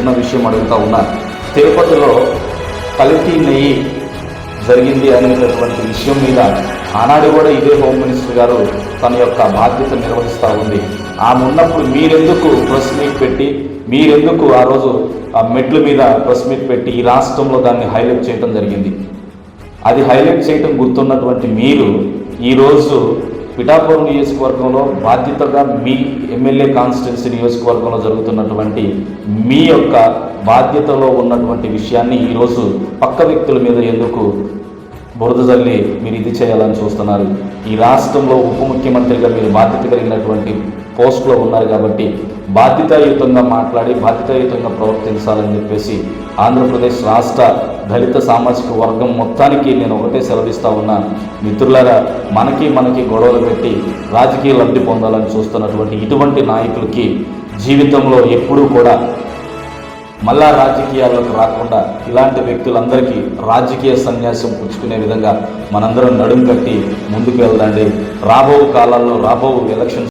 చిన్న విషయం అడుగుతా ఉన్నా. తిరుపతిలో కల్తీ నెయ్యి జరిగింది అనేటటువంటి విషయం మీద ఆనాడు కూడా ఇదే హోమ్ మినిస్టర్ గారు తన యొక్క బాధ్యత నిర్వహిస్తూ ఉంది. ఆమె ఉన్నప్పుడు మీరెందుకు ప్రెస్ మీట్ పెట్టి, మీరెందుకు ఆ రోజు మెట్ల మీద ప్రెస్ మీట్ పెట్టి ఈ రాష్ట్రంలో దాన్ని హైలైట్ చేయడం జరిగింది? అది హైలైట్ చేయడం గుర్తున్నటువంటి మీరు ఈరోజు పిఠాపురం నియోజకవర్గంలో బాధ్యతగా మీ ఎమ్మెల్యే కాన్స్టిట్యున్సీ నియోజకవర్గంలో జరుగుతున్నటువంటి మీ యొక్క బాధ్యతలో ఉన్నటువంటి విషయాన్ని ఈరోజు పక్క వ్యక్తుల మీద ఎందుకు బురద జల్లి మీరు ఇది చేయాలని చూస్తున్నారు? ఈ రాష్ట్రంలో ఉప ముఖ్యమంత్రిగా మీరు బాధ్యత కలిగినటువంటి పోస్టులో ఉన్నారు కాబట్టి బాధ్యతాయుతంగా మాట్లాడి బాధ్యతాయుతంగా ప్రవర్తించాలని చెప్పేసి ఆంధ్రప్రదేశ్ రాష్ట్ర దళిత సామాజిక వర్గం మొత్తానికి నేను ఒకటే సెలవిస్తా ఉన్నా. మిత్రులారా, మనకి గొడవలు పెట్టి రాజకీయ లబ్ధి పొందాలని చూస్తున్నటువంటి ఇటువంటి నాయకులకి జీవితంలో ఎప్పుడూ కూడా మళ్ళా రాజకీయాల్లోకి రాకుండా ఇలాంటి వ్యక్తులందరికీ రాజకీయ సన్యాసం పుచ్చుకునే విధంగా మనందరం నడుం కట్టి ముందుకు వెళ్దండి. రాబో కాలాల్లో రాబో ఎలక్షన్స్